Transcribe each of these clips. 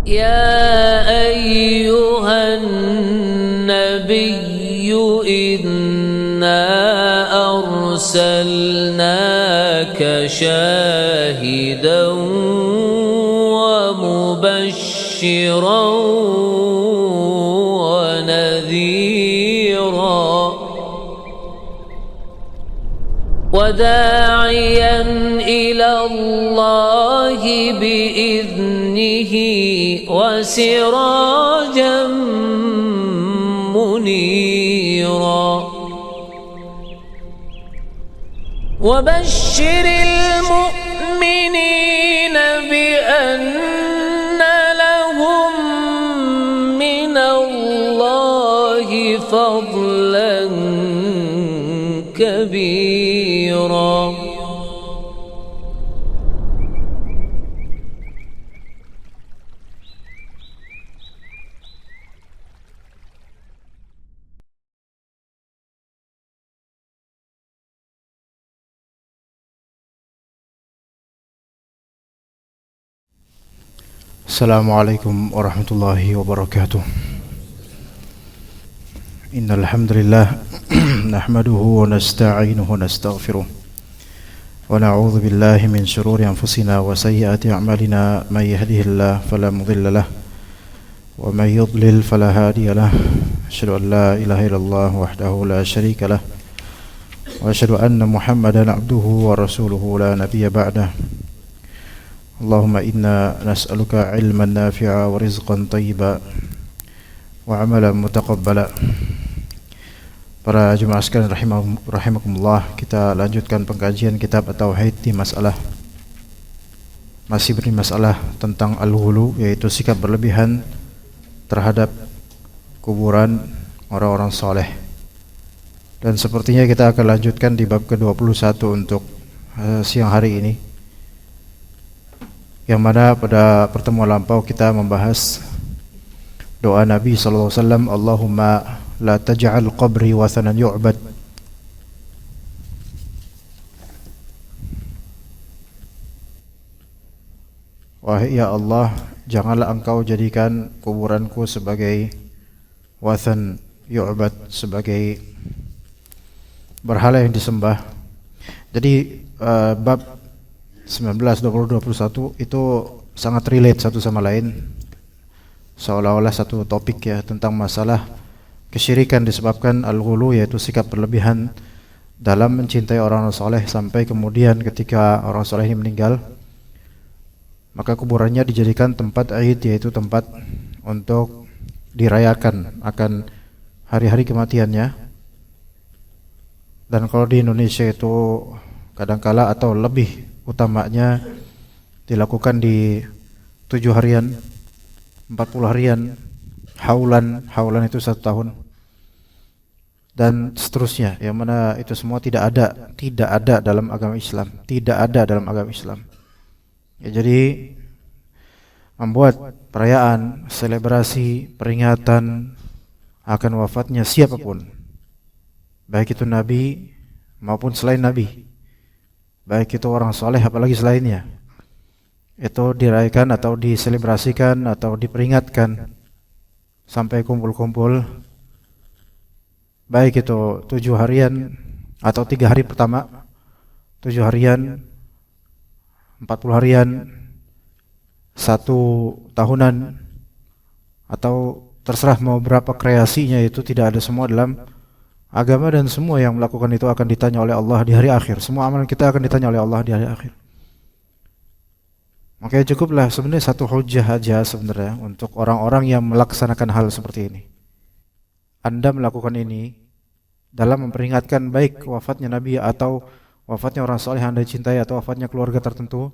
يا أيها النبي إنا أرسلناك شاهدا ومبشرا ونذيرا وداعيا إلى الله بإذنه وسراجا منيرا وبشر المؤمنين بأن لهم من الله فضلا كبيرا. Assalamualaikum warahmatullahi wabarakatuh. Innal hamdalillah nahmaduhu wa nasta'inuhu wa nastaghfiruh wa na'udzu billahi min shururi anfusina wa sayyiati a'malina may yahdihillahu fala mudilla lahu wa may yudlil fala hadiya lahu. Asyhadu an la ilaha illallah wahdahu la syarika lahu wa asyhadu anna Muhammadan abduhu wa rasuluhu la nabiyya ba'dahu. Allahumma inna nas'aluka ilman nafi'a wa rizqan thayyiba wa amalan mutaqabbala. Para jemaah sekalian rahimakumullah, kita lanjutkan pengkajian kitab At-Tauhid di masih beri masalah tentang al-ghulu, yaitu sikap berlebihan terhadap kuburan orang-orang soleh. Dan sepertinya kita akan lanjutkan di bab ke-21 untuk siang hari ini, yang mana pada pertemuan lampau kita membahas doa Nabi sallallahu alaihi wasallam, Allahumma la taj'al qabri wathanan yu'bad. Wahai ya Allah, janganlah engkau jadikan kuburanku sebagai wathan yu'bad, sebagai berhala yang disembah. Jadi bab 19, 20, 21 itu sangat relate satu sama lain, seolah-olah satu topik ya, tentang masalah kesyirikan disebabkan al-ghulu, yaitu sikap berlebihan dalam mencintai orang soleh, sampai kemudian ketika orang soleh ini meninggal maka kuburannya dijadikan tempat Id, yaitu tempat untuk dirayakan akan hari-hari kematiannya. Dan kalau di Indonesia itu kadangkala atau lebih utamanya dilakukan di 7 harian, 40 harian, haulan itu 1 tahun, dan seterusnya, yang mana itu semua tidak ada dalam agama Islam, ya. Jadi membuat perayaan, selebrasi, peringatan akan wafatnya siapapun, baik itu Nabi maupun selain Nabi, baik itu orang soleh apalagi selainnya, itu dirayakan atau diselebrasikan atau diperingatkan sampai kumpul-kumpul, baik itu 7 harian atau 3 hari pertama, 7 harian, 40 harian, 1 tahunan, atau terserah mau berapa kreasinya, itu tidak ada semua dalam agama, dan semua yang melakukan itu akan ditanya oleh Allah di hari akhir. Semua amalan kita akan ditanya oleh Allah di hari akhir. Makanya cukuplah sebenarnya satu hujah aja sebenarnya untuk orang-orang yang melaksanakan hal seperti ini. Anda melakukan ini dalam memperingatkan baik wafatnya Nabi atau wafatnya orang soleh yang Anda cintai atau wafatnya keluarga tertentu.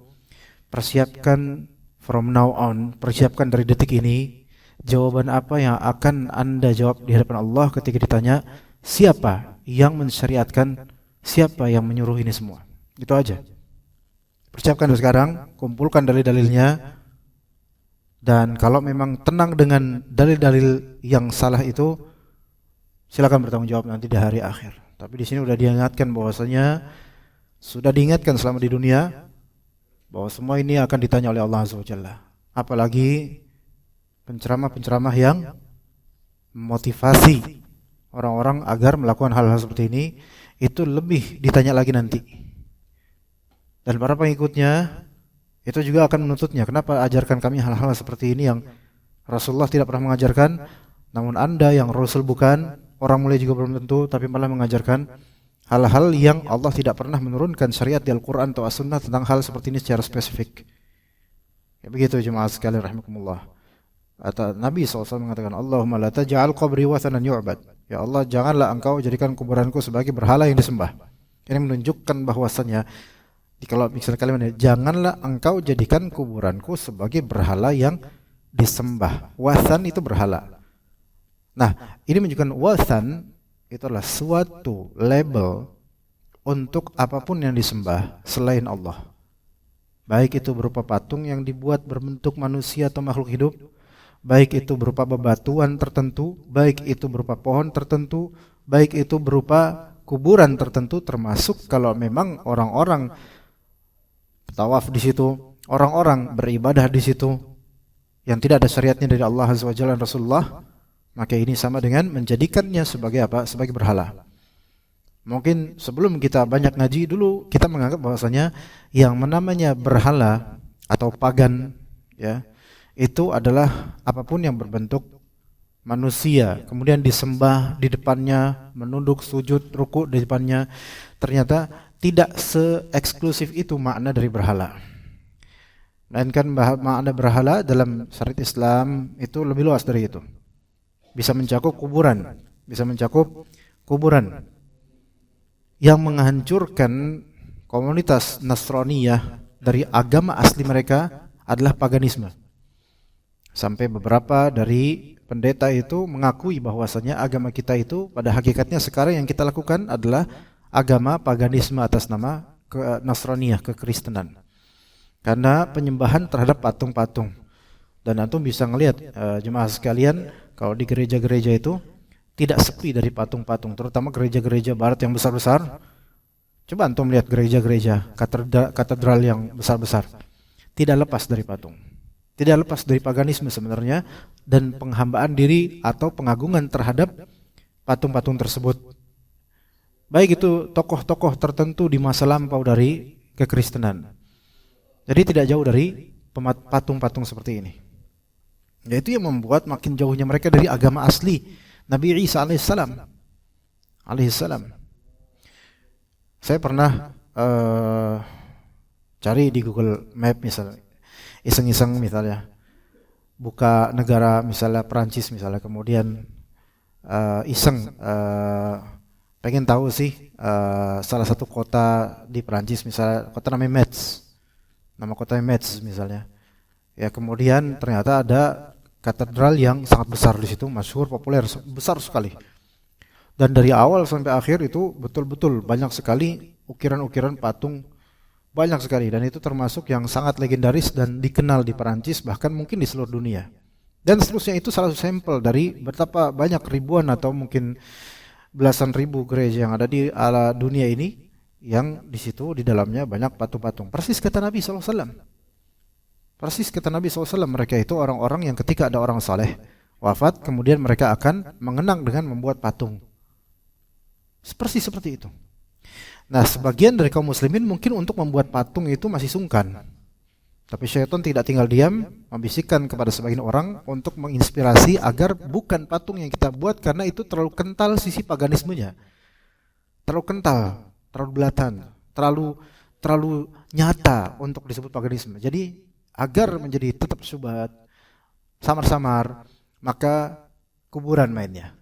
Persiapkan from now on, persiapkan dari detik ini jawaban apa yang akan Anda jawab di hadapan Allah ketika ditanya siapa yang mensyariatkan, siapa yang menyuruh ini semua. Itu aja. Persiapkan dari sekarang, kumpulkan dalil-dalilnya, dan kalau memang tenang dengan dalil-dalil yang salah itu, silakan bertanggung jawab nanti di hari akhir. Tapi di sini sudah diingatkan bahwasanya, sudah diingatkan selama di dunia bahwa semua ini akan ditanya oleh Allah Azza wa Jalla. Apalagi penceramah-penceramah yang motivasi orang-orang agar melakukan hal-hal seperti ini, itu lebih ditanya lagi nanti. Dan para pengikutnya itu juga akan menuntutnya, kenapa ajarkan kami hal-hal seperti ini yang Rasulullah tidak pernah mengajarkan, namun Anda yang Rasul bukan, orang mulia juga belum tentu, tapi malah mengajarkan hal-hal yang Allah tidak pernah menurunkan syariat di Al-Quran atau As-Sunnah tentang hal seperti ini secara spesifik. Ya begitu jemaah sekalian rahimakumullah. Atau Nabi SAW mengatakan, Allahumma la taj'al qabri wathanan yu'bad. Ya Allah, janganlah engkau jadikan kuburanku sebagai berhala yang disembah. Ini menunjukkan bahwasannya, kalau misalnya kalimatnya, janganlah engkau jadikan kuburanku sebagai berhala yang disembah. Wathan itu berhala. Nah, ini menunjukkan wathan itu adalah suatu label untuk apapun yang disembah selain Allah. Baik itu berupa patung yang dibuat berbentuk manusia atau makhluk hidup, baik itu berupa bebatuan tertentu, baik itu berupa pohon tertentu, baik itu berupa kuburan tertentu, termasuk kalau memang orang-orang tawaf di situ, orang-orang beribadah di situ yang tidak ada syariatnya dari Allah Azza wa Jalla dan Rasulullah, maka ini sama dengan menjadikannya sebagai apa? Sebagai berhala. Mungkin sebelum kita banyak ngaji dulu, kita menganggap bahwasanya yang namanya berhala atau pagan, ya, itu adalah apapun yang berbentuk manusia, kemudian disembah di depannya, menunduk, sujud, ruku di depannya. Ternyata tidak se-eksklusif itu makna dari berhala. Melainkan makna berhala dalam syariat Islam itu lebih luas dari itu. Bisa mencakup kuburan, yang menghancurkan komunitas Nasraniyah dari agama asli mereka adalah paganisme. Sampai beberapa dari pendeta itu mengakui bahwasanya agama kita itu pada hakikatnya sekarang yang kita lakukan adalah agama paganisme atas nama Nasraniyah, kekristenan. Karena penyembahan terhadap patung-patung. Dan antum bisa ngelihat jemaah sekalian, kalau di gereja-gereja itu tidak sepi dari patung-patung, terutama gereja-gereja barat yang besar-besar. Coba antum lihat gereja-gereja katedral yang besar-besar, tidak lepas dari patung, tidak lepas dari paganisme sebenarnya, dan penghambaan diri atau pengagungan terhadap patung-patung tersebut. Baik itu tokoh-tokoh tertentu di masa lampau dari kekristenan. Jadi tidak jauh dari patung-patung seperti ini. Yaitu yang membuat makin jauhnya mereka dari agama asli Nabi Isa alaihissalam. Saya pernah cari di Google Map misalnya, iseng-iseng misalnya, buka negara misalnya Perancis misalnya, kemudian iseng pengen tahu sih salah satu kota di Perancis misalnya, kota namanya Metz, nama kotanya Metz misalnya. Ya kemudian ternyata ada katedral yang sangat besar di situ, masyhur, populer, besar sekali. Dan dari awal sampai akhir itu betul-betul banyak sekali ukiran-ukiran patung, banyak sekali, dan itu termasuk yang sangat legendaris dan dikenal di Perancis, bahkan mungkin di seluruh dunia. Dan seterusnya itu salah satu sampel dari betapa banyak ribuan atau mungkin belasan ribu gereja yang ada di dunia ini, yang di situ di dalamnya banyak patung-patung. Persis kata Nabi SAW. Persis kata Nabi SAW, mereka itu orang-orang yang ketika ada orang saleh wafat, kemudian mereka akan mengenang dengan membuat patung. Persis seperti itu. Nah, sebagian dari kaum muslimin mungkin untuk membuat patung itu masih sungkan. Tapi syaitan tidak tinggal diam, membisikkan kepada sebagian orang untuk menginspirasi agar bukan patung yang kita buat, karena itu terlalu kental sisi paganismenya. Terlalu kental, terlalu belatan, terlalu nyata untuk disebut paganisme. Jadi agar menjadi tetap syubhat, samar-samar, maka kuburan mainnya.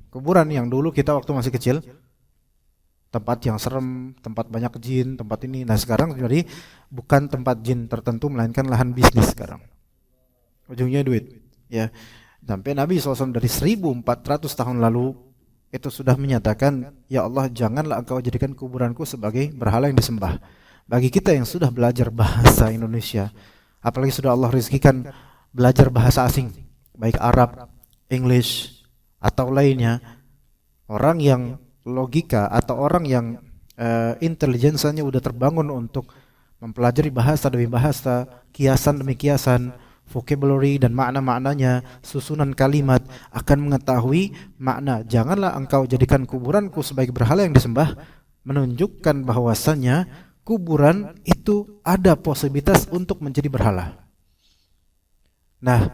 Kuburan yang dulu kita waktu masih kecil, tempat yang serem, tempat banyak jin, tempat ini. Nah sekarang jadi bukan tempat jin tertentu, melainkan lahan bisnis sekarang. Ujungnya duit. Ya, sampai Nabi SAW dari 1400 tahun lalu itu sudah menyatakan, ya Allah, janganlah engkau jadikan kuburanku sebagai berhala yang disembah. Bagi kita yang sudah belajar bahasa Indonesia, apalagi sudah Allah rezekikan belajar bahasa asing, baik Arab, English, atau lainnya, orang yang logika atau orang yang intelijensinya udah terbangun untuk mempelajari bahasa demi bahasa, kiasan demi kiasan, vocabulary dan makna-maknanya, susunan kalimat, akan mengetahui makna. Janganlah engkau jadikan kuburanku sebagai berhala yang disembah, menunjukkan bahwasannya kuburan itu ada posibilitas untuk menjadi berhala. Nah,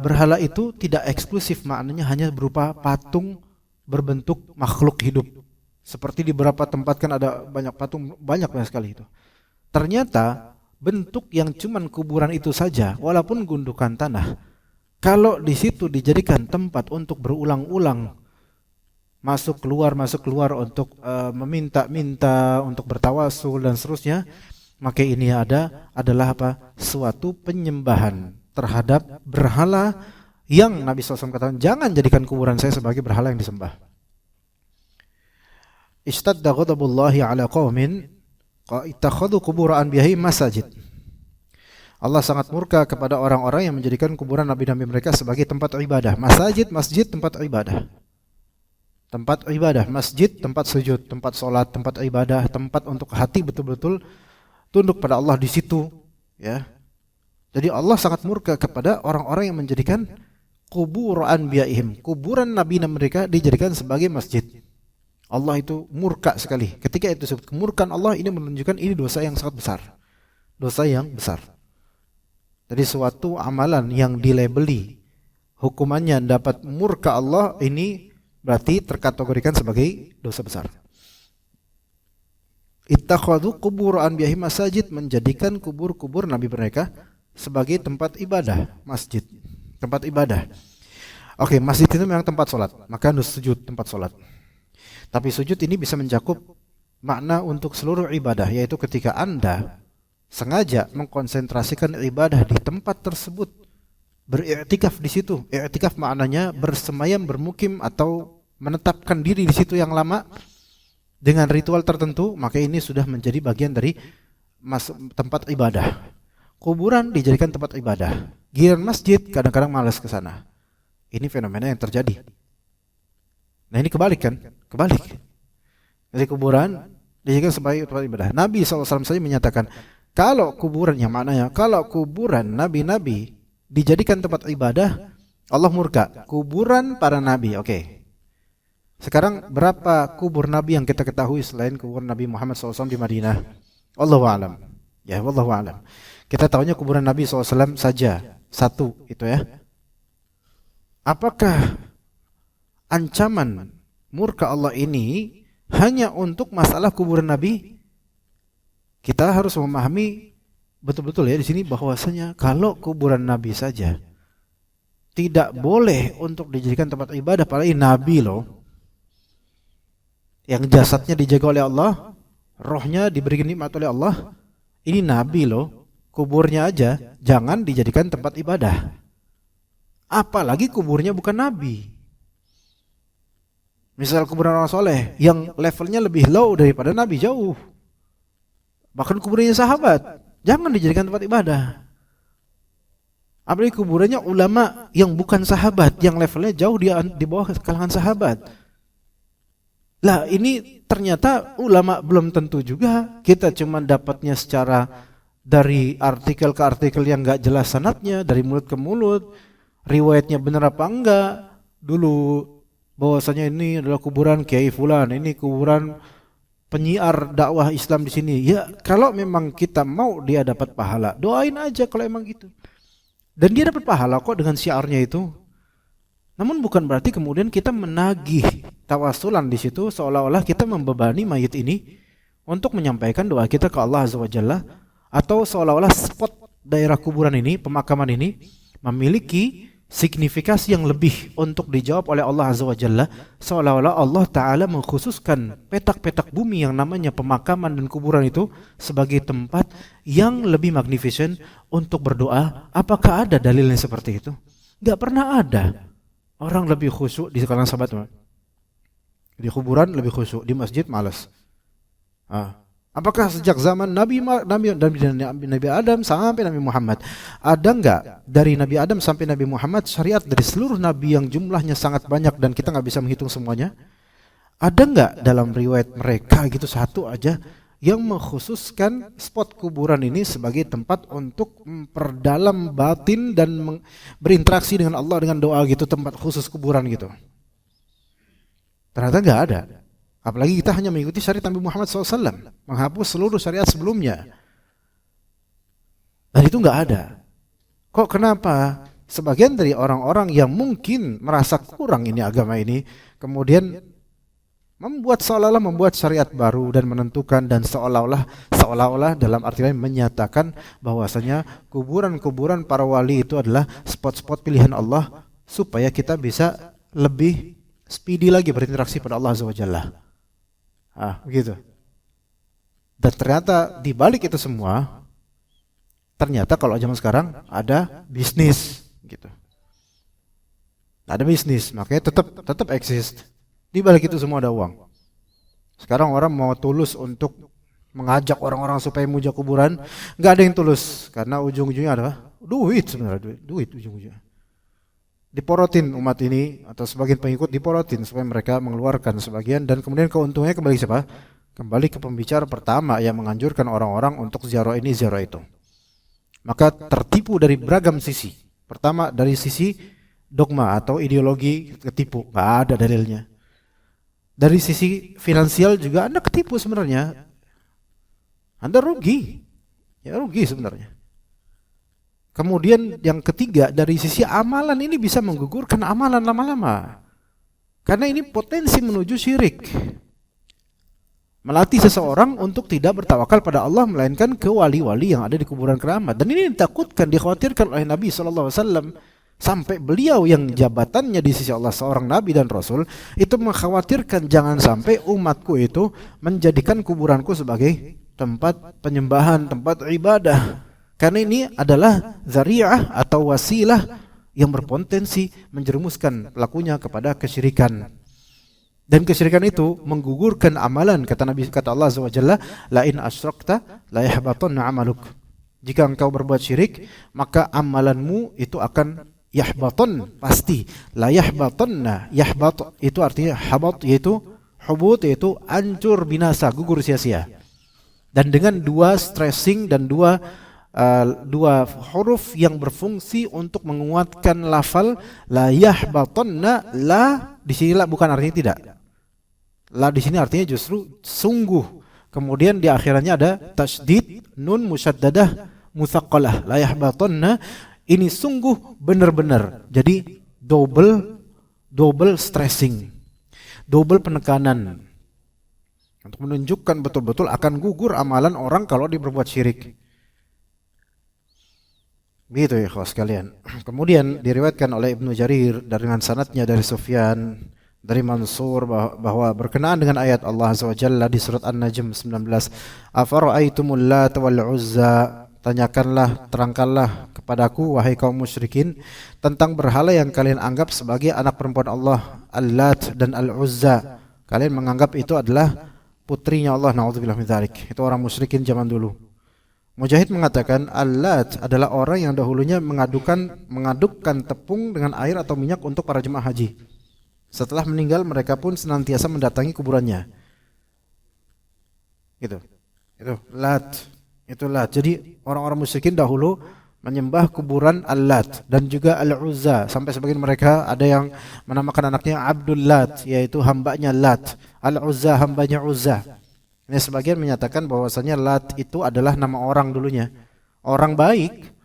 berhala itu tidak eksklusif, maknanya hanya berupa patung berbentuk makhluk hidup. Seperti di beberapa tempat kan ada banyak patung, banyak sekali itu. Ternyata bentuk yang cuman kuburan itu saja, walaupun gundukan tanah, kalau di situ dijadikan tempat untuk berulang-ulang masuk keluar untuk meminta-minta, untuk bertawasul dan seterusnya, maka ini adalah apa? Suatu penyembahan terhadap berhala yang Nabi SAW katakan, jangan jadikan kuburan saya sebagai berhala yang disembah. Ishtadda ghadabullahi ala qaumin ittakhadhu qubur anbiya'ihim masajid. Allah sangat murka kepada orang-orang yang menjadikan kuburan nabi-nabi mereka sebagai tempat ibadah. Masjid, tempat ibadah. Tempat ibadah, masjid, tempat sujud, tempat solat, tempat ibadah, tempat untuk hati betul-betul tunduk pada Allah di situ, ya. Jadi Allah sangat murka kepada orang-orang yang menjadikan kubur anbiya'ihim, kuburan nabi-nabi mereka dijadikan sebagai masjid. Allah itu murka sekali. Ketika itu disebut kemurkaan Allah, ini menunjukkan ini dosa yang sangat besar. Dosa yang besar. Jadi suatu amalan yang dilabeli hukumannya dapat murka Allah, ini berarti terkategorikan sebagai dosa besar. Ittakhadhu qubur anbiya'ihim masajid, menjadikan kubur-kubur nabi mereka sebagai tempat ibadah, masjid, tempat ibadah. Oke, masjid itu memang tempat solat, maka harus sujud tempat solat. Tapi sujud ini bisa mencakup makna untuk seluruh ibadah, yaitu ketika Anda sengaja mengkonsentrasikan ibadah di tempat tersebut, beriktikaf di situ. Iktikaf maknanya bersemayam, bermukim atau menetapkan diri di situ yang lama dengan ritual tertentu, maka ini sudah menjadi bagian dari tempat ibadah. Kuburan dijadikan tempat ibadah. Giliran masjid kadang-kadang malas ke sana. Ini fenomena yang terjadi. Nah, ini kebalik kan? Kebalik. Jadi kuburan dijadikan sebagai tempat ibadah. Nabi SAW saja menyatakan, kalau kuburan, yang maknanya kalau kuburan nabi-nabi dijadikan tempat ibadah, Allah murka. Kuburan para nabi, oke. Sekarang berapa kubur nabi yang kita ketahui selain kubur Nabi Muhammad SAW di Madinah? Allahu a'lam. Ya, wallahu a'lam. Kita tahunya kuburan Nabi SAW saja, satu itu ya. Apakah ancaman murka Allah ini hanya untuk masalah kuburan Nabi? Kita harus memahami betul-betul ya di sini bahwasanya kalau kuburan Nabi saja tidak boleh untuk dijadikan tempat ibadah, apalagi Nabi loh, yang jasadnya dijaga oleh Allah, rohnya diberi nikmat oleh Allah, ini Nabi loh, kuburnya aja jangan dijadikan tempat ibadah. Apalagi kuburnya bukan Nabi. Misal kuburan orang soleh yang levelnya lebih low daripada Nabi, jauh. Bahkan kuburannya sahabat, jangan dijadikan tempat ibadah. Apalagi kuburannya ulama yang bukan sahabat, yang levelnya jauh di bawah kalangan sahabat. Lah ini ternyata ulama belum tentu juga. Kita cuma dapatnya secara dari artikel ke artikel yang gak jelas sanadnya, dari mulut ke mulut. Riwayatnya benar apa enggak? Dulu bahwasanya ini adalah kuburan Kiai Fulan, ini kuburan penyiar dakwah Islam di sini. Ya, kalau memang kita mau dia dapat pahala, doain aja kalau emang gitu. Dan dia dapat pahala kok dengan syiarnya itu. Namun bukan berarti kemudian kita menagih tawasulan di situ seolah-olah kita membebani mayit ini untuk menyampaikan doa kita ke Allah Azza wa Jalla, atau seolah-olah spot daerah kuburan ini, pemakaman ini memiliki signifikasi yang lebih untuk dijawab oleh Allah Azza wa Jalla, seolah-olah Allah Ta'ala mengkhususkan petak-petak bumi yang namanya pemakaman dan kuburan itu sebagai tempat yang lebih magnificent untuk berdoa. Apakah ada dalilnya seperti itu? Gak pernah ada. Orang lebih khusyuk di kalangan sahabat, di kuburan lebih khusyuk, di masjid malas. Apakah sejak zaman Nabi Adam sampai Nabi Muhammad, ada enggak dari Nabi Adam sampai Nabi Muhammad syariat dari seluruh Nabi yang jumlahnya sangat banyak dan kita nggak bisa menghitung semuanya? Ada enggak dalam riwayat mereka gitu satu aja yang mengkhususkan spot kuburan ini sebagai tempat untuk memperdalam batin dan berinteraksi dengan Allah dengan doa gitu, tempat khusus kuburan gitu. Ternyata nggak ada. Apalagi kita hanya mengikuti syariat Nabi Muhammad SAW, menghapus seluruh syariat sebelumnya. Dan itu nggak ada. Kok kenapa? Sebagian dari orang-orang yang mungkin merasa kurang ini agama ini, kemudian seolah-olah membuat syariat baru dan menentukan dan seolah-olah dalam arti lain menyatakan bahwasanya kuburan-kuburan para wali itu adalah spot-spot pilihan Allah supaya kita bisa lebih speedy lagi berinteraksi pada Allah Azza wa Jalla. Begitu. Dan ternyata di balik itu semua, ternyata kalau zaman sekarang ada bisnis gitu. Ada bisnis, makanya tetap eksis. Di balik itu semua ada uang. Sekarang orang mau tulus untuk mengajak orang-orang supaya muja kuburan, nggak ada yang tulus karena ujung-ujungnya adalah duit sebenarnya, duit ujung-ujungnya. Diporotin umat ini atau sebagian pengikut diporotin supaya mereka mengeluarkan sebagian dan kemudian keuntungannya kembali siapa? Kembali ke pembicara pertama yang menganjurkan orang-orang untuk ziarah ini ziarah itu. Maka tertipu dari beragam sisi. Pertama dari sisi dogma atau ideologi ketipu, nggak ada dalilnya. Dari sisi finansial juga Anda ketipu sebenarnya. Anda rugi. Ya rugi sebenarnya. Kemudian yang ketiga dari sisi amalan ini bisa menggugurkan amalan lama-lama. Karena ini potensi menuju syirik. Melatih seseorang untuk tidak bertawakal pada Allah melainkan ke wali-wali yang ada di kuburan keramat. Dan ini ditakutkan, dikhawatirkan oleh Nabi SAW. Sampai beliau yang jabatannya di sisi Allah seorang Nabi dan Rasul itu mengkhawatirkan jangan sampai umatku itu menjadikan kuburanku sebagai tempat penyembahan, tempat ibadah. Karena ini adalah zari'ah atau wasilah yang berpotensi menjerumuskan pelakunya kepada kesyirikan. Dan kesyirikan itu menggugurkan amalan, kata Allah Azza wa Jalla, la in asyrakta la yahbatanna 'amaluk. Jika engkau berbuat syirik, maka amalanmu itu akan yahbaton, pasti. La yahbatanna, yahbat itu artinya habat, yaitu hubut, yaitu hancur binasa, gugur sia-sia. Dan dengan dua stressing dan dua huruf yang berfungsi untuk menguatkan lafal la yahbatanna, la di sini la bukan artinya tidak. La di sini artinya justru sungguh. Kemudian di akhirannya ada tasydid nun musyaddadah mutsaqqalah, la yahbatanna. Ini sungguh benar-benar. Jadi double stressing. Double penekanan. Untuk menunjukkan betul-betul akan gugur amalan orang kalau dia berbuat syirik. Begitu ya kawan sekalian. Kemudian diriwayatkan oleh Ibnu Jarir dengan sanadnya dari Sufyan dari Mansur bahwa berkenaan dengan ayat Allah Azza wa Jalla di surat An-Najm 19, afara'aitumul Lat wal Uzza, tanyakanlah, terangkanlah kepadaku wahai kaum musyrikin tentang berhala yang kalian anggap sebagai anak perempuan Allah, Al-Lat dan Al-Uzza. Kalian menganggap itu adalah putrinya Allah, naudzubillah min dzalik. Itu orang musyrikin zaman dulu. Mujahid mengatakan Al-Lat adalah orang yang dahulunya mengadukkan tepung dengan air atau minyak untuk para jemaah haji. Setelah meninggal mereka pun senantiasa mendatangi kuburannya. Gitu. Itu Lat. Itu Lat. Jadi orang-orang musyrikin dahulu menyembah kuburan Al-Lat dan juga Al-Uzza. Sampai sebagian mereka ada yang menamakan anaknya Abdul Lat, yaitu hambanya Lat. Al-Uzza hambanya Uzza. Ini sebagian menyatakan bahwasanya Lat itu adalah nama orang dulunya. Orang baik.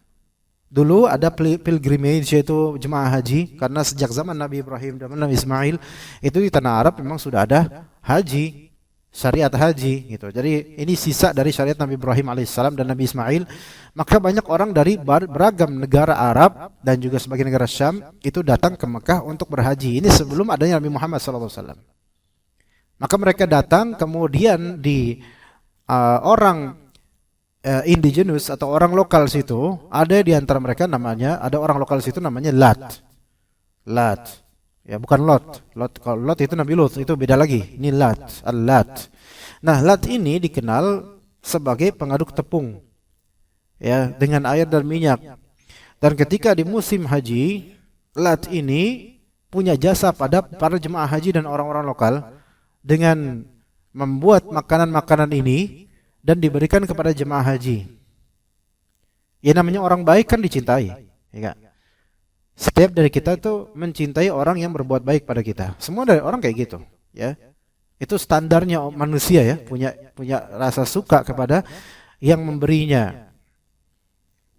Dulu ada pilgrimage, yaitu jemaah haji, karena sejak zaman Nabi Ibrahim dan Nabi Ismail itu di tanah Arab memang sudah ada haji, syariat haji gitu. Jadi ini sisa dari syariat Nabi Ibrahim alaihissalam dan Nabi Ismail. Maka banyak orang dari beragam negara Arab dan juga sebagian negara Syam itu datang ke Mekah untuk berhaji. Ini sebelum adanya Nabi Muhammad SAW. Maka mereka datang, kemudian di orang indigenous atau orang lokal situ, ada di antara mereka ada orang lokal situ namanya Lat. Lat. Ya bukan Lot. Kalau Lot itu Nabi Lut, itu beda lagi. Ini Lat, Al-Lat. Nah, Lat ini dikenal sebagai pengaduk tepung. Ya, dengan air dan minyak. Dan ketika di musim haji, Lat ini punya jasa pada para jemaah haji dan orang-orang lokal dengan membuat makanan-makanan ini dan diberikan kepada jemaah haji. Ya namanya orang baik kan dicintai, ya kan? Setiap dari kita tuh mencintai orang yang berbuat baik pada kita. Semua dari orang kayak gitu, ya. Itu standarnya manusia ya, punya rasa suka kepada yang memberinya.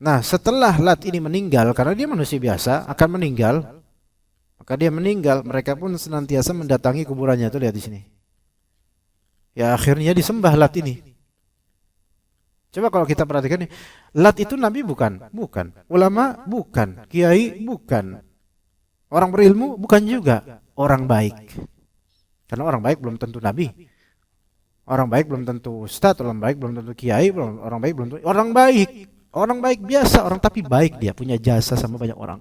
Nah, setelah Lat ini meninggal, karena dia manusia biasa akan meninggal, maka dia meninggal, mereka pun senantiasa mendatangi kuburannya. Tuh lihat di sini. Ya akhirnya disembah Lat ini. Coba kalau kita perhatikan nih, Lat itu nabi bukan? Bukan. Ulama bukan. Kiai bukan. Orang berilmu bukan juga. Orang baik. Karena orang baik belum tentu nabi. Orang baik belum tentu ustadz, orang baik belum tentu kiai, orang baik belum tentu orang baik. Orang baik biasa, orang tapi baik, dia punya jasa sama banyak orang.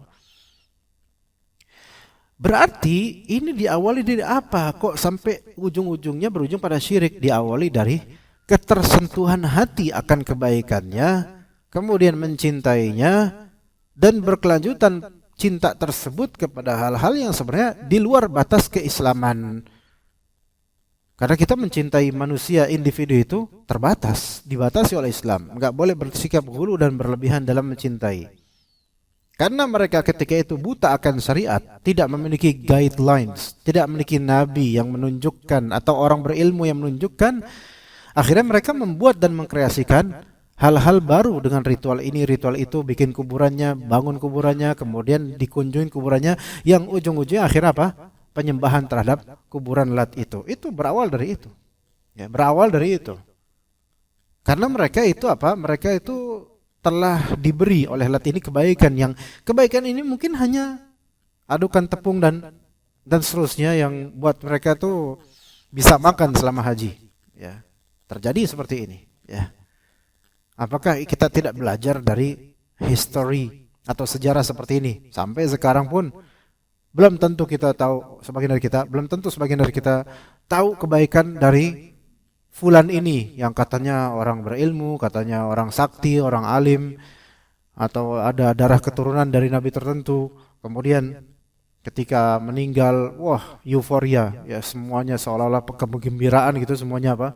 Berarti ini diawali dari apa? Kok sampai ujung-ujungnya berujung pada syirik? Diawali dari ketersentuhan hati akan kebaikannya, kemudian mencintainya, dan berkelanjutan cinta tersebut kepada hal-hal yang sebenarnya di luar batas keislaman. Karena kita mencintai manusia, individu itu terbatas, dibatasi oleh Islam. Enggak boleh bersikap hulu dan berlebihan dalam mencintai. Karena mereka ketika itu buta akan syariat, tidak memiliki guidelines, tidak memiliki nabi yang menunjukkan atau orang berilmu yang menunjukkan. Akhirnya mereka membuat dan mengkreasikan hal-hal baru dengan ritual ini, ritual itu, bikin kuburannya, bangun kuburannya, kemudian dikunjungi kuburannya, yang ujung-ujungnya akhirnya apa? Penyembahan terhadap kuburan Lat itu. Itu berawal dari itu. Ya, berawal dari itu. Karena mereka itu apa? Mereka itu telah diberi oleh Lat ini kebaikan, yang kebaikan ini mungkin hanya adukan tepung dan seterusnya yang buat mereka tuh bisa makan selama haji. Ya. Terjadi seperti ini, ya. Apakah kita tidak belajar dari history atau sejarah seperti ini? Sampai sekarang pun belum tentu kita tahu, sebagian dari kita tahu kebaikan dari fulan ini yang katanya orang berilmu, katanya orang sakti, orang alim, atau ada darah keturunan dari nabi tertentu. Kemudian ketika meninggal, wah, euforia, ya semuanya seolah-olah kegembiraan gitu, semuanya apa?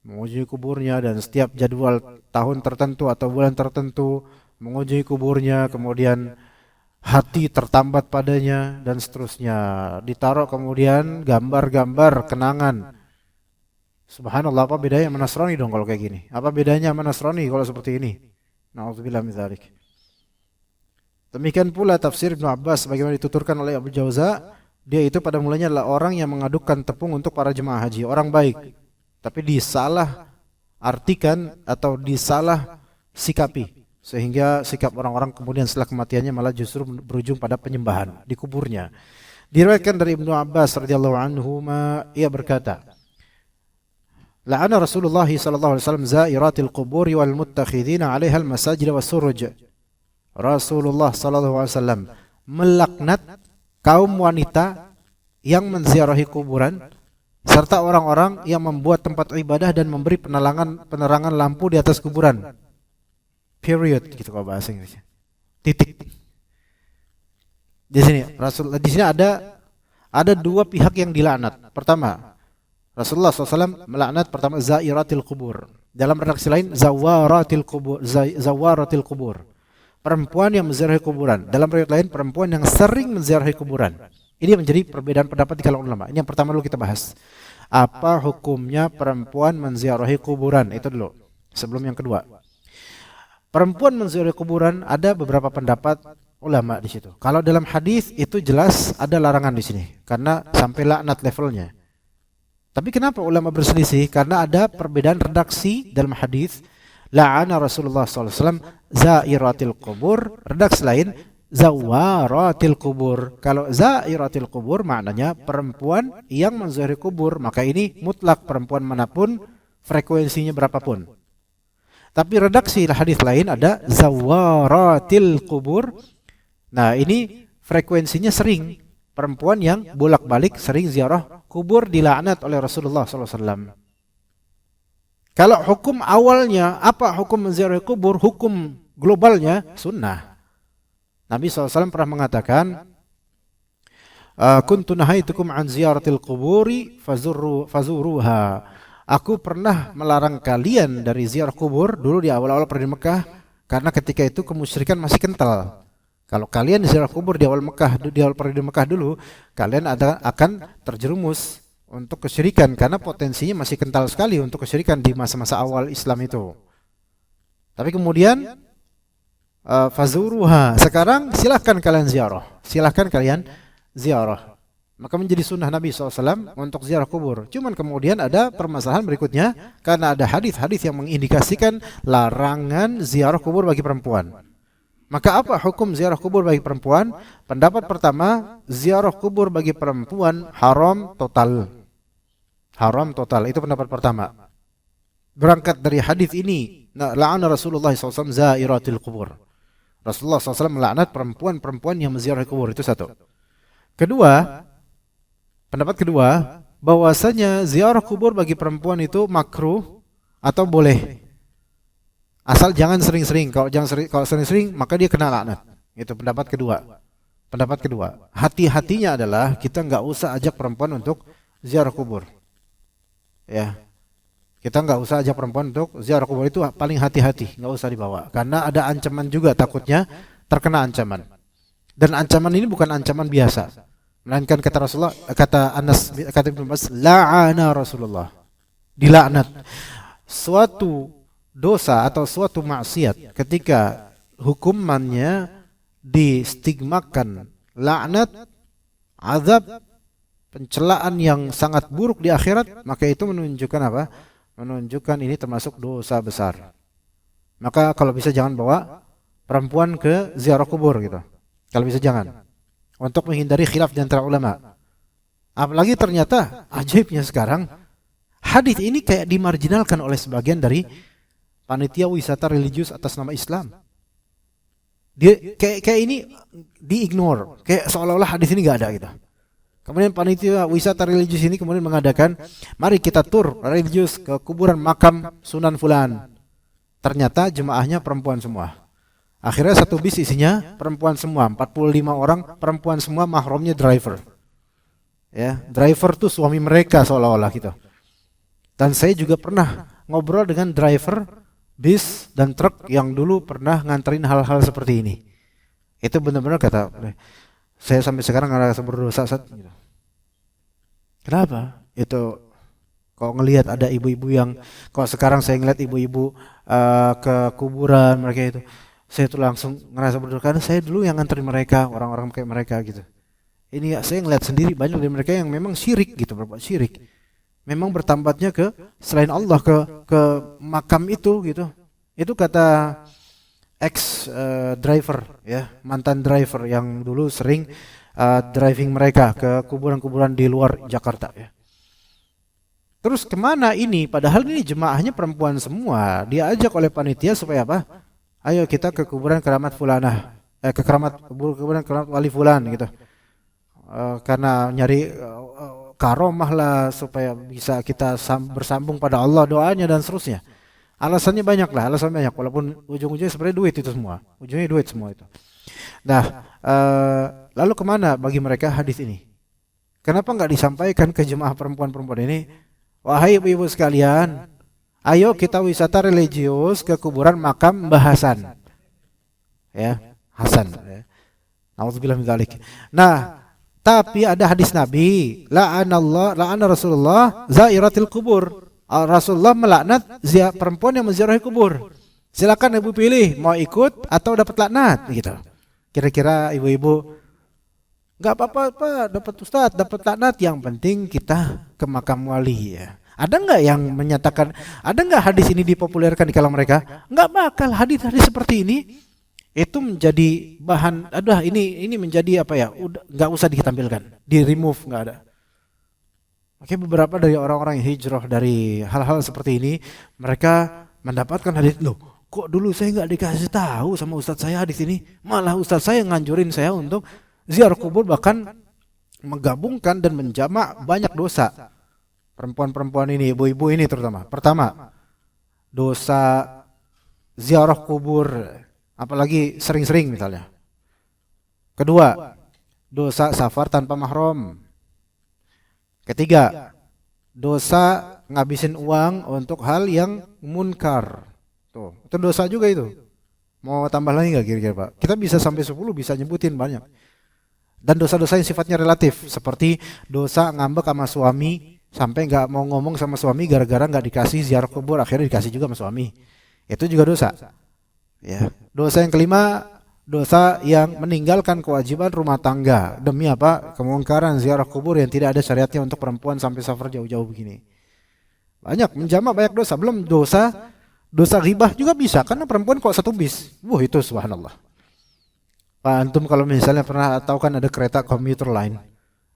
Mengunjungi kuburnya, dan setiap jadwal tahun tertentu atau bulan tertentu mengunjungi kuburnya, kemudian hati tertambat padanya dan seterusnya. Ditaruh kemudian gambar-gambar kenangan. Subhanallah, apa bedanya sama Nasrani dong kalau kayak gini? Apa bedanya sama Nasrani kalau seperti ini? Na'udzubillah min dzalik. Demikian pula tafsir Ibnu Abbas bagaimana dituturkan oleh Abu Jauza, dia itu pada mulanya adalah orang yang mengadukkan tepung untuk para jemaah haji, orang baik. Tapi disalah artikan atau disalah sikapi, sehingga sikap orang-orang kemudian setelah kematiannya malah justru berujung pada penyembahan di kuburnya. Diriwayatkan dari Ibnu Abbas radhiyallahu anhu, ia berkata, la'ana Rasulullah sallallahu alaihi wasallam zairatil qubur wal muttakhidina 'alaiha al masajid was suruj. Rasulullah sallallahu alaihi wasallam melaknat kaum wanita yang menziarahi kuburan serta orang-orang yang membuat tempat ibadah dan memberi penerangan lampu di atas kuburan. Period gitu kalau bahasa Inggrisnya. Titik. Di sini ada dua pihak yang dilaknat. Pertama, Rasulullah SAW melaknat pertama zairatil kubur. Dalam redaksi lain zawaratil kubur. Perempuan yang menziarahi kuburan. Dalam riwayat lain perempuan yang sering menziarahi kuburan. Ini menjadi perbedaan pendapat di kalangan ulama. Ini yang pertama dulu kita bahas. Apa hukumnya perempuan menziarahi kuburan? Itu dulu. Sebelum yang kedua. Perempuan menziarahi kuburan ada beberapa pendapat ulama di situ. Kalau dalam hadis itu jelas ada larangan di sini karena sampai laknat levelnya. Tapi kenapa ulama berselisih? Karena ada perbedaan redaksi dalam hadis. La'ana Rasulullah SAW zairatil kubur. Redaksi lain zawaratil kubur. Kalau zairatil kubur maknanya perempuan yang menziarahi kubur, maka ini mutlak perempuan manapun, frekuensinya berapapun. Tapi redaksi hadis lain ada zawaratil kubur. Nah, ini frekuensinya sering, perempuan yang bolak-balik sering ziarah kubur dilaknat oleh Rasulullah SAW. Kalau hukum awalnya apa hukum menziarahi kubur? Hukum globalnya sunnah. Nabi SAW pernah mengatakan, kuntu nahaitukum an ziyaratil quburi fazuruha. Aku pernah melarang kalian dari ziarah kubur dulu di awal-awal pergi Mekah karena ketika itu kemusyrikan masih kental. Kalau kalian ziarah kubur di awal pergi Mekah dulu, kalian akan terjerumus untuk kesyirikan karena potensinya masih kental sekali untuk kesyirikan di masa-masa awal Islam itu. Tapi kemudian fazuruha, sekarang silahkan kalian ziarah. Maka menjadi sunnah Nabi SAW untuk ziarah kubur. Cuman kemudian ada permasalahan berikutnya karena ada hadis-hadis yang mengindikasikan larangan ziarah kubur bagi perempuan. Maka apa hukum ziarah kubur bagi perempuan? Pendapat pertama, ziarah kubur bagi perempuan haram total. Haram total, itu pendapat pertama. Berangkat dari hadis ini, la'ana Rasulullah SAW zairatil kubur. Rasulullah SAW melaknat perempuan-perempuan yang menziarahi kubur, itu satu. Pendapat kedua, bahwasanya ziarah kubur bagi perempuan itu makruh atau boleh. Asal jangan sering-sering. Kalau sering-sering maka dia kena laknat. Itu pendapat kedua. Hati-hatinya adalah kita nggak usah ajak perempuan untuk ziarah kubur. Ya. Kita nggak usah ajak perempuan untuk ziarah kubur, itu paling hati-hati, nggak usah dibawa. Karena ada ancaman juga, takutnya terkena ancaman. Dan ancaman ini bukan ancaman biasa. Melainkan kata Rasulullah, kata Anas, kata Ibnu Abbas, la'ana Rasulullah, dilaknat. Suatu dosa atau suatu maksiat ketika hukumannya distigmakan laknat, azab, pencelaan yang sangat buruk di akhirat, maka itu menunjukkan apa? Menunjukkan ini termasuk dosa besar. Maka kalau bisa jangan bawa perempuan ke ziarah kubur gitu. Kalau bisa jangan. Untuk menghindari khilaf di antara ulama. Apalagi ternyata ajaibnya sekarang hadis ini kayak dimarginalkan oleh sebagian dari panitia wisata religius atas nama Islam. Dia kayak ini diignore, kayak seolah-olah hadis ini enggak ada gitu. Kemudian panitia wisata religius ini kemudian mengadakan, mari kita tur religius ke kuburan makam Sunan Fulan. Ternyata jemaahnya perempuan semua. Akhirnya satu bis isinya perempuan semua, 45 orang perempuan semua, mahramnya driver. Ya, driver tuh suami mereka seolah-olah gitu. Dan saya juga pernah ngobrol dengan driver bis dan truk yang dulu pernah nganterin hal-hal seperti ini. Itu benar-benar kata saya sampai sekarang ngerasa berdosa gitu. Kenapa? Itu kalau ngelihat ada ibu-ibu yang, kalau sekarang saya ngelihat ibu-ibu ke kuburan mereka itu, saya tuh langsung ngerasa berdosa karena saya dulu yang nganterin mereka, orang-orang kayak mereka gitu. Ini saya ngelihat sendiri banyak dari mereka yang memang syirik gitu, berbuat syirik. Memang bertambatnya ke selain Allah, ke makam itu gitu. Itu kata ex driver ya, mantan driver yang dulu sering driving mereka ke kuburan-kuburan di luar Jakarta ya. Terus kemana ini? Padahal ini jemaahnya perempuan semua. Diajak oleh panitia supaya apa? Ayo kita ke kuburan keramat fulanah, kuburan keramat wali fulan gitu. Karena nyari karomah lah supaya bisa kita bersambung pada Allah, doanya dan seterusnya. Alasannya banyak, walaupun ujung-ujungnya sebenarnya duit itu semua. Ujungnya duit semua itu. Nah, lalu kemana bagi mereka hadis ini? Kenapa nggak disampaikan ke jemaah perempuan-perempuan ini? Wahai ibu-ibu sekalian, ayo kita wisata religius ke kuburan makam Mbah Hasan. Ya, Hasan. Ya. Nauzubillah min dzalik. Nah, tapi ada hadis Nabi, la'ana Rasulullah zairatil kubur. Rasulullah melaknat perempuan yang menziarahi kubur. Silakan ibu pilih mau ikut atau dapat laknat gitu. Kira-kira ibu-ibu enggak apa-apa dapat ustaz, dapat laknat, yang penting kita ke makam wali ya. Ada enggak yang menyatakan, ada enggak hadis ini dipopulerkan di kalangan mereka? Enggak bakal. Hadis-hadis seperti ini itu menjadi bahan, ini menjadi apa ya? Udah enggak usah ditampilkan, di-remove, enggak ada. Oke, beberapa dari orang-orang yang hijrah dari hal-hal seperti ini, mereka mendapatkan hadis, loh, kok dulu saya enggak dikasih tahu sama ustaz saya hadis ini? Malah ustaz saya nganjurin saya untuk ziarah kubur, bahkan menggabungkan dan menjamak banyak dosa. Perempuan-perempuan ini, ibu-ibu ini terutama. Pertama, dosa ziarah kubur, apalagi sering-sering misalnya. Kedua, dosa safar tanpa mahram. Ketiga, dosa ngabisin uang untuk hal yang munkar. Tuh, itu dosa juga itu. Mau tambah lagi nggak kira-kira Pak? Kita bisa sampai 10, bisa nyebutin banyak. Dan dosa-dosa yang sifatnya relatif, seperti dosa ngambek sama suami sampai nggak mau ngomong sama suami gara-gara nggak dikasih ziarah kubur, akhirnya dikasih juga sama suami. Itu juga dosa. Ya. Dosa yang kelima, dosa yang meninggalkan kewajiban rumah tangga demi apa? Kemungkaran ziarah kubur yang tidak ada syariatnya untuk perempuan sampai safar jauh-jauh begini. Banyak menjamak banyak dosa. Belum dosa ghibah juga bisa karena perempuan kok satu bis. Wah, itu subhanallah. Pak antum kalau misalnya pernah tahu kan ada kereta komuter line.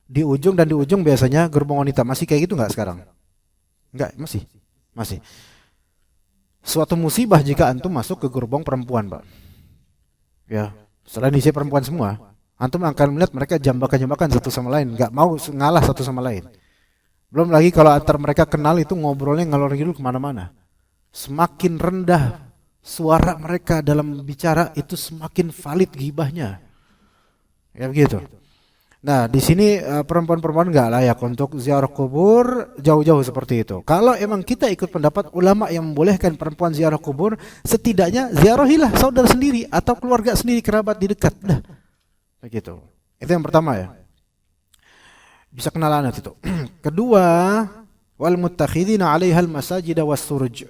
Di ujung dan di ujung biasanya gerbong wanita. Masih kayak gitu nggak sekarang? Enggak, masih. Masih. Suatu musibah jika antum masuk ke gerbong perempuan, Pak. Ya, selain isi perempuan semua, antum akan melihat mereka jambakan-jambakan satu sama lain, nggak mau ngalah satu sama lain. Belum lagi kalau antar mereka kenal itu ngobrolnya ngalor ngidul kemana-mana. Semakin rendah suara mereka dalam bicara itu semakin valid ghibahnya. Ya begitu. Nah, di sini perempuan-perempuan nggak layak untuk ziarah kubur jauh-jauh seperti itu. Kalau emang kita ikut pendapat ulama yang membolehkan perempuan ziarah kubur, setidaknya ziarahilah saudara sendiri atau keluarga sendiri, kerabat di dekat. Nah, begitu. Itu yang pertama ya. Bisa kenal anak itu. Kedua, wal muttakhidina 'alaihal masajid was suruj.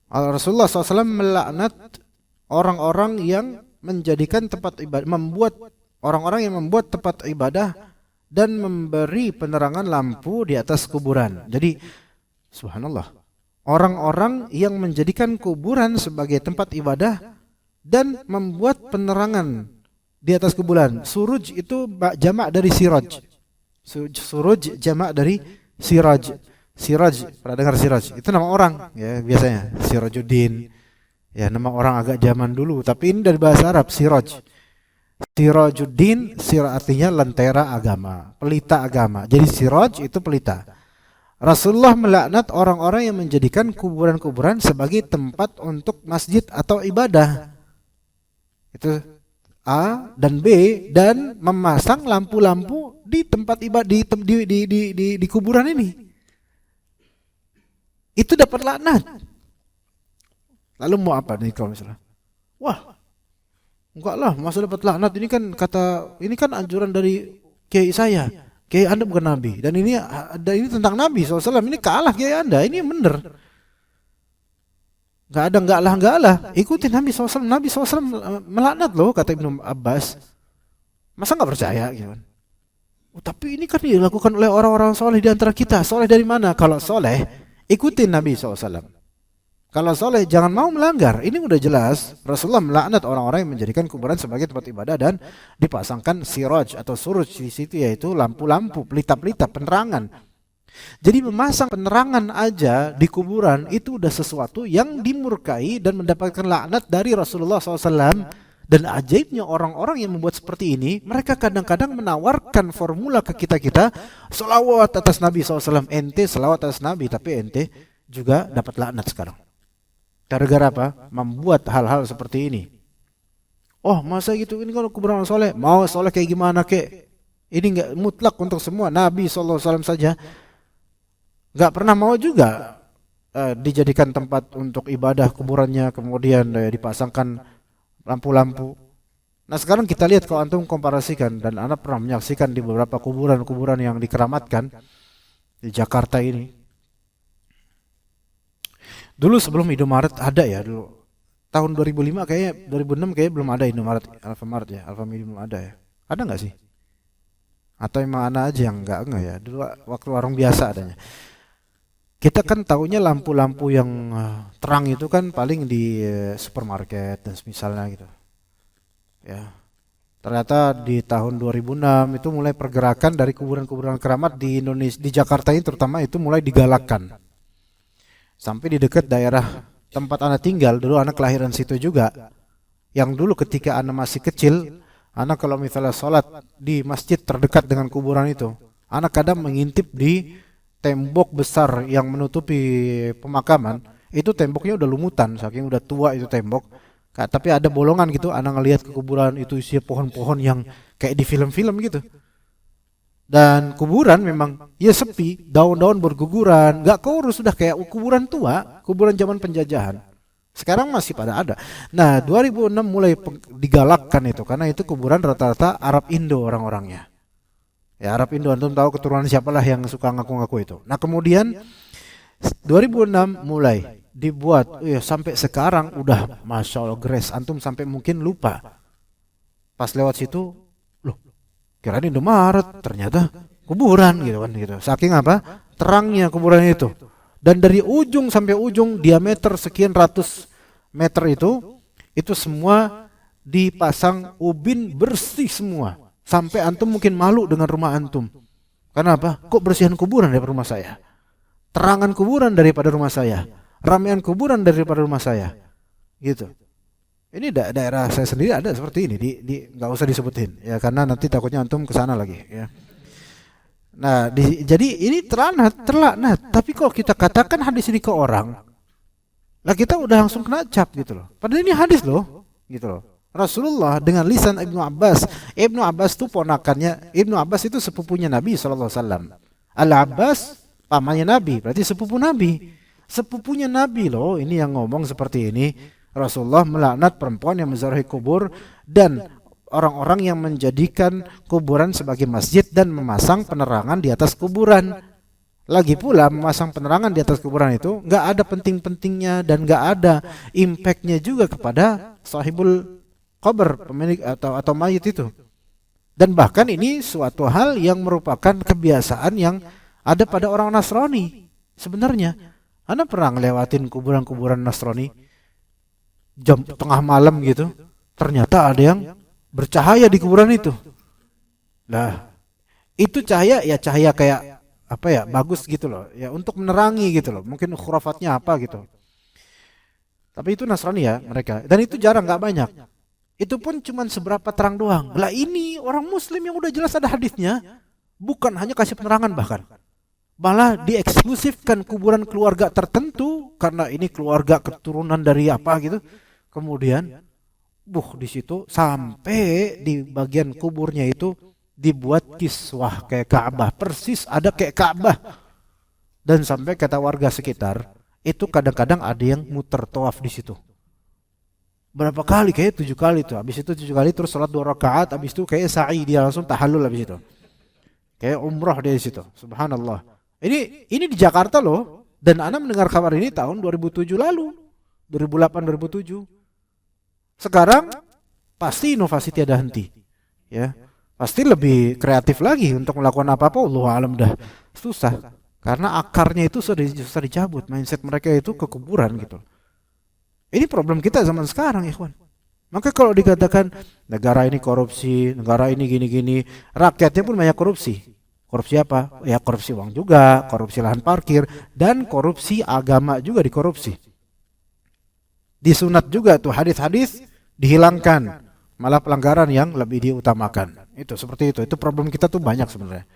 Rasulullah SAW melaknat orang-orang yang menjadikan tempat ibadah, orang-orang yang membuat tempat ibadah dan memberi penerangan lampu di atas kuburan. Jadi, subhanallah, orang-orang yang menjadikan kuburan sebagai tempat ibadah dan membuat penerangan di atas kuburan. Suruj itu jamak dari siraj. Suruj jamak dari siraj. Siraj, pernah dengar Siraj? Itu nama orang ya biasanya. Sirajuddin. Ya, nama orang agak zaman dulu, tapi ini dari bahasa Arab, Siraj. Sirajuddin, artinya lentera agama, pelita agama. Jadi Siraj itu pelita. Rasulullah melaknat orang-orang yang menjadikan kuburan-kuburan sebagai tempat untuk masjid atau ibadah. Itu A dan B, dan memasang lampu-lampu di tempat ibadah di kuburan ini. Itu dapat laknat. Lalu mau apa nih kalau misalnya? Wah, enggak lah, masa dapat laknat, ini kan anjuran dari kiai saya. Kiai Anda bukan nabi, dan ini tentang Nabi SAW. Ini kalah kiai Anda, ini bener. Enggak lah. Ikutin Nabi SAW. Nabi SAW melaknat loh, kata Ibnu Abbas. Masa enggak percaya gitu kan? Oh, tapi ini kan dilakukan oleh orang-orang soleh di antara kita. Soleh dari mana? Kalau soleh, ikutin Nabi SAW. Kalau soleh jangan mau melanggar. Ini udah jelas. Rasulullah melaknat orang-orang yang menjadikan kuburan sebagai tempat ibadah dan dipasangkan siraj atau suruj di situ, yaitu lampu-lampu, pelita-pelita, penerangan. Jadi memasang penerangan aja di kuburan itu udah sesuatu yang dimurkai dan mendapatkan laknat dari Rasulullah SAW. Dan ajaibnya orang-orang yang membuat seperti ini, mereka kadang-kadang menawarkan formula ke kita-kita, selawat atas Nabi SAW. Ente selawat atas Nabi, tapi ente juga dapat laknat sekarang. Gara-gara apa? Membuat hal-hal seperti ini. Oh, masa gitu? Ini kalau kuburan soleh, mau soleh kayak gimana kek? Ini enggak mutlak untuk semua. Nabi SAW saja enggak pernah mau juga dijadikan tempat untuk ibadah kuburannya, kemudian dipasangkan lampu-lampu. Nah, sekarang kita lihat kalau antum komparasikan, dan Anda pernah menyaksikan di beberapa kuburan-kuburan yang dikeramatkan di Jakarta ini. Dulu sebelum Indomaret ada ya, dulu tahun 2005 kayaknya, 2006 kayaknya belum ada Indomaret, Alfamart ya, Alfamart belum ada ya. Ada nggak sih? Atau emang ana aja yang enggak ya? Dulu waktu warung biasa adanya. Kita kan taunya lampu-lampu yang terang itu kan paling di supermarket dan misalnya gitu. Ya. Ternyata di tahun 2006 itu mulai pergerakan dari kuburan-kuburan keramat di Indonesia, di Jakarta ini terutama, itu mulai digalakkan. Sampai di dekat daerah tempat anak tinggal, dulu anak kelahiran situ juga. Yang dulu ketika anak masih kecil, anak kalau misalnya sholat di masjid terdekat dengan kuburan itu, anak kadang mengintip di tembok besar yang menutupi pemakaman. Itu temboknya udah lumutan, saking udah tua itu tembok. Tapi ada bolongan gitu, anak ngelihat ke kuburan itu isi pohon-pohon yang kayak di film-film gitu. Dan kuburan memang ya sepi, daun-daun berguguran, nggak keurus, sudah kayak kuburan tua, kuburan zaman penjajahan. Sekarang masih pada ada. Nah, 2006 mulai digalakkan itu, karena itu kuburan rata-rata Arab Indo orang-orangnya. Ya, Arab Indo, antum tahu keturunan siapalah yang suka ngaku-ngaku itu. Nah, kemudian 2006 mulai dibuat, ya sampai sekarang udah Masya Allah grace, antum sampai mungkin lupa. Pas lewat situ, loh, kirain Indomaret, ternyata kuburan gitu kan gitu. Saking apa? Terangnya kuburan itu. Dan dari ujung sampai ujung diameter sekian ratus meter itu semua dipasang ubin bersih semua. Sampai antum mungkin malu dengan rumah antum. Kenapa? Kok bersihan kuburan daripada rumah saya? Terangan kuburan daripada rumah saya. Ramean kuburan daripada rumah saya. Gitu. Ini daerah saya sendiri ada seperti ini, nggak usah disebutin ya, karena nanti takutnya antum kesana lagi ya. Nah, jadi ini terlaknat. Tapi kalau kita katakan hadis ini ke orang, lah kita udah langsung kena cap gitu loh. Padahal ini hadis loh, gitu loh. Rasulullah dengan lisan Ibnu Abbas. Ibnu Abbas itu ponakannya, Ibnu Abbas itu sepupunya Nabi SAW. Al-Abbas pamannya Nabi, berarti sepupu Nabi. Sepupunya Nabi loh, ini yang ngomong seperti ini. Rasulullah melaknat perempuan yang menziarahi kubur dan orang-orang yang menjadikan kuburan sebagai masjid dan memasang penerangan di atas kuburan. Lagi pula memasang penerangan di atas kuburan itu nggak ada penting-pentingnya dan nggak ada impactnya juga kepada sahibul qabr, pemilik atau mayit itu. Dan bahkan ini suatu hal yang merupakan kebiasaan yang ada pada orang Nasrani. Sebenarnya, Anda pernah ngelewatin kuburan-kuburan Nasrani? Jam tengah malam gitu, ternyata ada yang bercahaya di kuburan itu. Nah, itu cahaya ya cahaya kayak apa ya, bagus gitu loh, ya untuk menerangi gitu loh. Mungkin khurafatnya apa gitu. Tapi itu Nasrani ya mereka, dan itu jarang, nggak banyak. Itu pun cuman seberapa terang doang. Lah ini orang Muslim yang udah jelas ada hadisnya, bukan hanya kasih penerangan, bahkan malah dieksklusifkan kuburan keluarga tertentu karena ini keluarga keturunan dari apa gitu. Kemudian di situ sampai di bagian kuburnya itu dibuat kiswah kayak Ka'bah, persis ada kayak Ka'bah. Dan sampai kata warga sekitar, itu kadang-kadang ada yang muter tawaf di situ. Berapa kali? Kayak 7 kali tuh. Habis itu 7 kali terus salat 2 rakaat, habis itu kayak sa'i, dia langsung tahallul habis itu. Kayak umrah dia di situ. Subhanallah. Ini di Jakarta loh, dan ana mendengar kabar ini tahun 2007 lalu. 2008 2007. Sekarang pasti inovasi tiada henti. Ya. Pasti lebih kreatif lagi untuk melakukan apa-apa, Allahu a'lam dah. Susah. Karena akarnya itu susah dicabut. Mindset mereka itu ke kuburan gitu. Ini problem kita zaman sekarang, ikhwan. Maka kalau dikatakan negara ini korupsi, negara ini gini-gini, rakyatnya pun banyak korupsi. Korupsi apa? Ya korupsi uang juga, korupsi lahan parkir, dan korupsi agama juga dikorupsi. Disunat juga tuh hadis-hadis dihilangkan, malah pelanggaran yang lebih diutamakan. Itu seperti itu. Itu problem kita tuh banyak sebenarnya.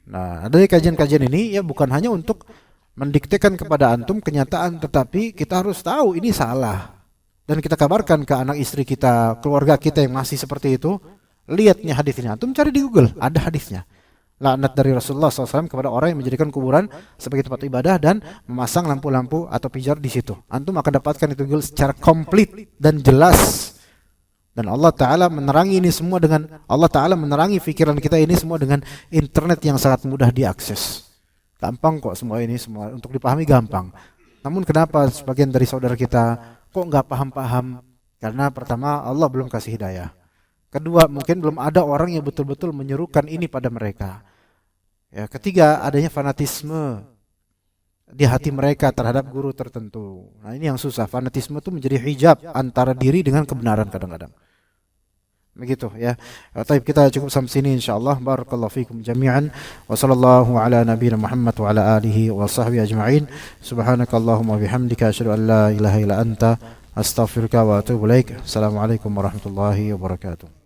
Nah, dari kajian-kajian ini ya bukan hanya untuk mendiktekan kepada antum kenyataan, tetapi kita harus tahu ini salah. Dan kita kabarkan ke anak istri kita, keluarga kita yang masih seperti itu, lihatnya hadisnya. Antum cari di Google, ada hadisnya. Laknat dari Rasulullah SAW kepada orang yang menjadikan kuburan sebagai tempat ibadah dan memasang lampu-lampu atau pijar di situ. Antum akan dapatkan itu Google secara komplit dan jelas. Dan Allah Ta'ala menerangi ini semua dengan, Allah Ta'ala menerangi pikiran kita ini semua dengan internet yang sangat mudah diakses. Gampang kok semua ini, semua untuk dipahami gampang. Namun kenapa sebagian dari saudara kita kok nggak paham-paham? Karena pertama Allah belum kasih hidayah. Kedua, mungkin belum ada orang yang betul-betul menyerukan ini pada mereka. Ya, ketiga, adanya fanatisme di hati mereka terhadap guru tertentu. Nah, ini yang susah. Fanatisme itu menjadi hijab antara diri dengan kebenaran kadang-kadang. Begitu ya. Baik, kita cukup sampai sini insyaallah. Barakallahu fikum jami'an. Wa sallallahu ala nabiyina Muhammad wa ala alihi wa sahbihi ajma'in. Subhanakallahumma bihamdika asyhadu an la ilaha illa anta astaghfiruka wa atubu ilaik. Assalamualaikum warahmatullahi wabarakatuh.